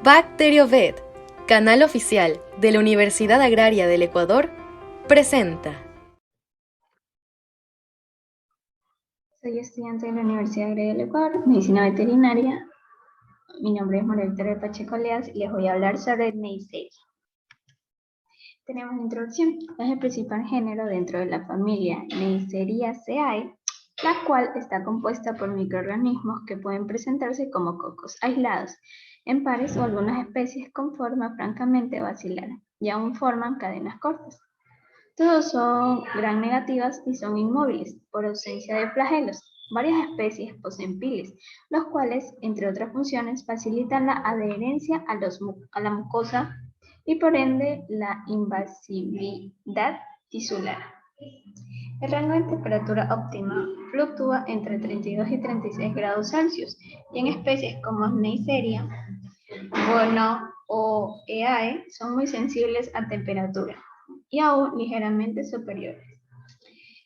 BacterioVet, canal oficial de la Universidad Agraria del Ecuador, presenta. Soy estudiante de la Universidad Agraria del Ecuador, Medicina Veterinaria. Mi nombre es María Victoria Pacheco Leas y les voy a hablar sobre Neisseria. Tenemos la introducción. Es el principal género dentro de la familia Neisseriaceae, la cual está compuesta por microorganismos que pueden presentarse como cocos aislados, en pares o algunas especies con forma francamente basilar y aún forman cadenas cortas. Todos son gram negativas y son inmóviles por ausencia de flagelos. Varias especies poseen piles, los cuales, entre otras funciones, facilitan la adherencia a la mucosa y por ende la invasividad tisular. El rango de temperatura óptima fluctúa entre 32 y 36 grados Celsius y en especies como Neisseria, Gonorrhoeae son muy sensibles a temperatura y aún ligeramente superiores.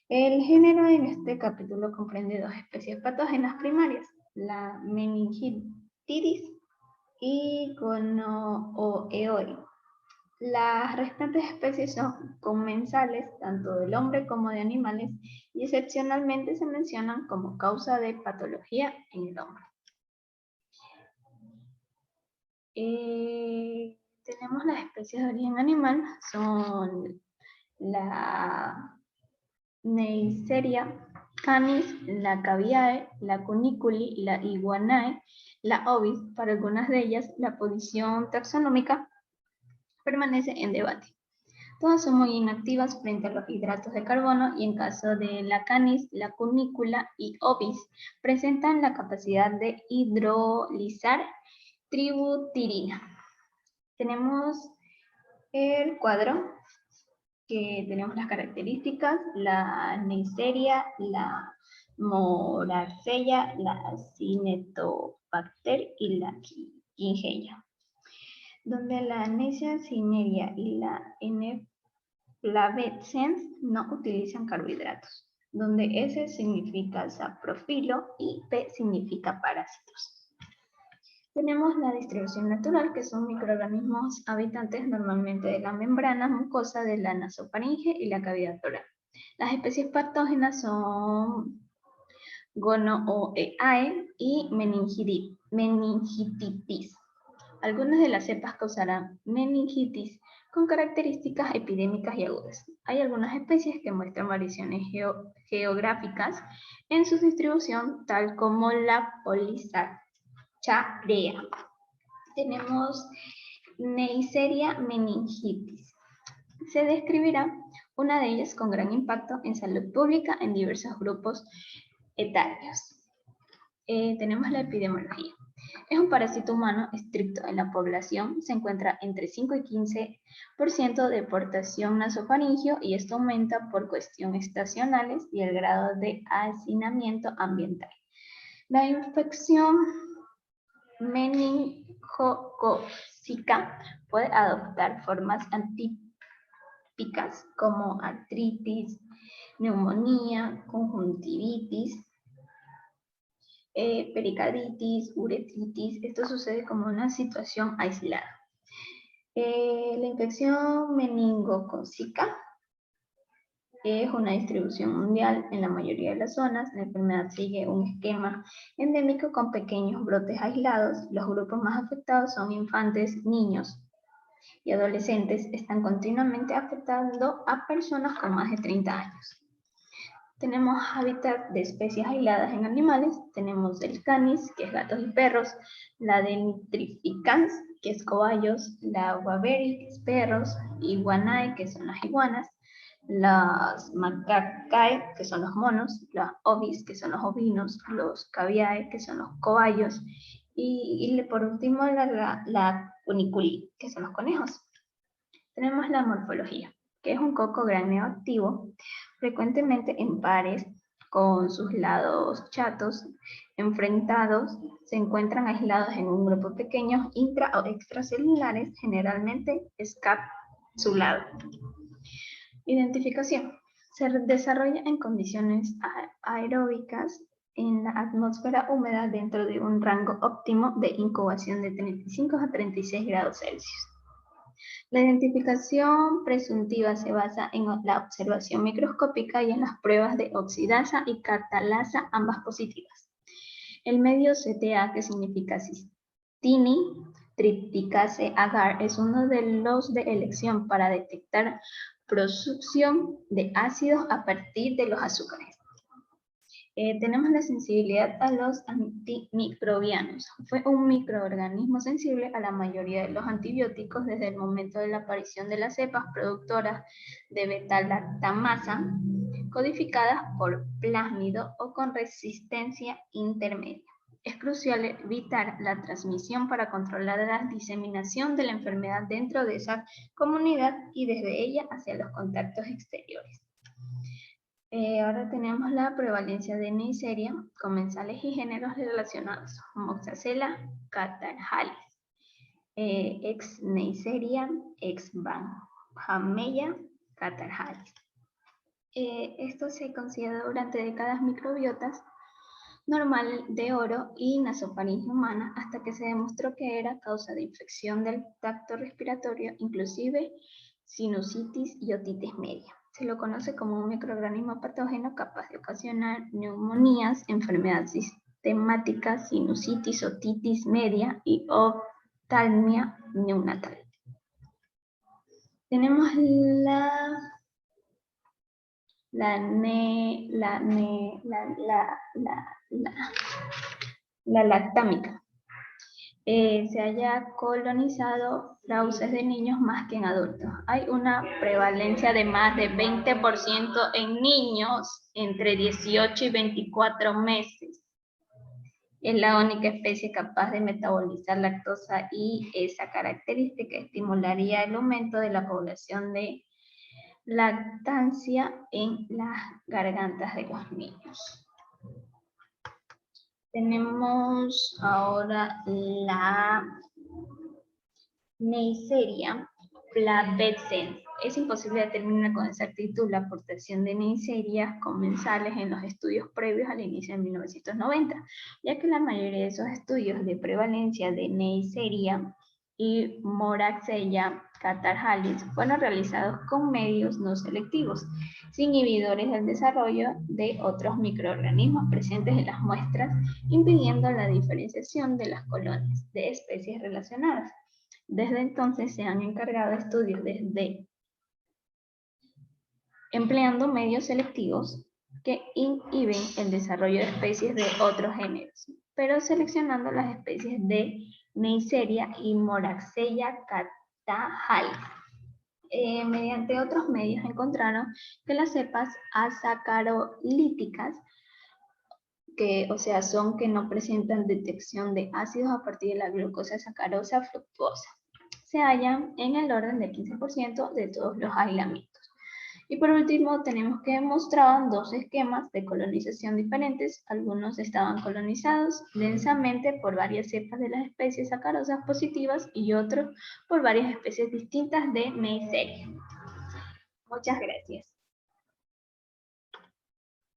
El género en este capítulo comprende dos especies patógenas primarias, la meningitis y gonorrhoeae. Las restantes especies son comensales tanto del hombre como de animales y excepcionalmente se mencionan como causa de patología en el hombre. Tenemos las especies de origen animal, son la Neisseria canis, la Caviae, la Cuniculi, la Iguanae, la Ovis. Para algunas de ellas, la posición taxonómica permanece en debate. Todas son muy inactivas frente a los hidratos de carbono y en caso de la canis, la cunícula y ovis presentan la capacidad de hidrolizar tributirina. Tenemos el cuadro que tenemos las características, la Neisseria, la Moraceae, la Cinetobacter y la Gingeia, donde la Neisseria cinerea y la N. flavescens no utilizan carbohidratos, donde S significa saprofilo y P significa parásitos. Tenemos la distribución natural, que son microorganismos habitantes normalmente de la membrana mucosa de la nasofaringe y la cavidad oral. Las especies patógenas son Gonorrhoeae y meningititis. Algunas de las cepas causarán meningitis con características epidémicas y agudas. Hay algunas especies que muestran variaciones geográficas en su distribución, tal como la Polysaccarea. Tenemos Neisseria meningitis. Se describirá una de ellas con gran impacto en salud pública en diversos grupos etarios. Tenemos la epidemiología. Es un parásito humano estricto en la población, se encuentra entre 5 y 15% de portación nasofaringio y esto aumenta por cuestiones estacionales y el grado de hacinamiento ambiental. La infección meningocócica puede adoptar formas atípicas como artritis, neumonía, conjuntivitis, pericarditis, uretritis. Esto sucede como una situación aislada. La infección meningocócica es una distribución mundial en la mayoría de las zonas. La enfermedad sigue un esquema endémico con pequeños brotes aislados. Los grupos más afectados son infantes, niños y adolescentes. Están continuamente afectando a personas con más de 30 años. Tenemos hábitat de especies aisladas en animales. Tenemos el canis, que es gatos y perros, la denitrificans, que es cobayos, la guaveri, que es perros, iguanae, que son las iguanas, las macacae, que son los monos, la ovis, que son los ovinos, los caviae, que son los cobayos, y por último la cuniculi, que son los conejos. Tenemos la morfología, que es un coco gráneo activo, frecuentemente en pares, con sus lados chatos, enfrentados, se encuentran aislados en un grupo pequeño, intra o extracelulares, generalmente encapsulados. Identificación. Se desarrolla en condiciones aeróbicas en la atmósfera húmeda dentro de un rango óptimo de incubación de 35 a 36 grados Celsius. La identificación presuntiva se basa en la observación microscópica y en las pruebas de oxidasa y catalasa, ambas positivas. El medio CTA, que significa cistini tripticase agar, es uno de los de elección para detectar producción de ácidos a partir de los azúcares. Tenemos la sensibilidad a los antimicrobianos. Fue un microorganismo sensible a la mayoría de los antibióticos desde el momento de la aparición de las cepas productoras de beta-lactamasa, codificadas por plásmido o con resistencia intermedia. Es crucial evitar la transmisión para controlar la diseminación de la enfermedad dentro de esa comunidad y desde ella hacia los contactos exteriores. Ahora tenemos la prevalencia de Neisseria, comensales y géneros relacionados. Moxacella, Catarrhalis, ex Neisseria, ex Banhamella, Catarrhalis. Esto se considera durante décadas microbiotas normal de oro y nasofaringe humana hasta que se demostró que era causa de infección del tracto respiratorio, inclusive sinusitis y otitis media. Se lo conoce como un microorganismo patógeno capaz de ocasionar neumonías, enfermedad sistemática, sinusitis, otitis media y oftalmia neonatal. Tenemos la lactámica. Se haya colonizado fauces de niños más que en adultos. Hay una prevalencia de más de 20% en niños entre 18 y 24 meses. Es la única especie capaz de metabolizar lactosa y esa característica estimularía el aumento de la población de lactancia en las gargantas de los niños. Tenemos ahora la Neisseria flavescens. Es imposible determinar con exactitud la aportación de Neisseria comensales en los estudios previos al inicio de 1990, ya que la mayoría de esos estudios de prevalencia de Neisseria y Moraxella catarrhalis fueron realizados con medios no selectivos, sin inhibidores del desarrollo de otros microorganismos presentes en las muestras, impidiendo la diferenciación de las colonias de especies relacionadas. Desde entonces se han encargado estudios empleando medios selectivos que inhiben el desarrollo de especies de otros géneros, pero seleccionando las especies de Neisseria y Moraxella catarrhalis. Mediante otros medios encontraron que las cepas asacarolíticas, que no presentan detección de ácidos a partir de la glucosa sacarosa fructuosa, se hallan en el orden del 15% de todos los aislamientos. Y por último, tenemos que mostraban dos esquemas de colonización diferentes. Algunos estaban colonizados densamente por varias cepas de las especies sacarosas positivas y otros por varias especies distintas de Neisseria. Muchas gracias.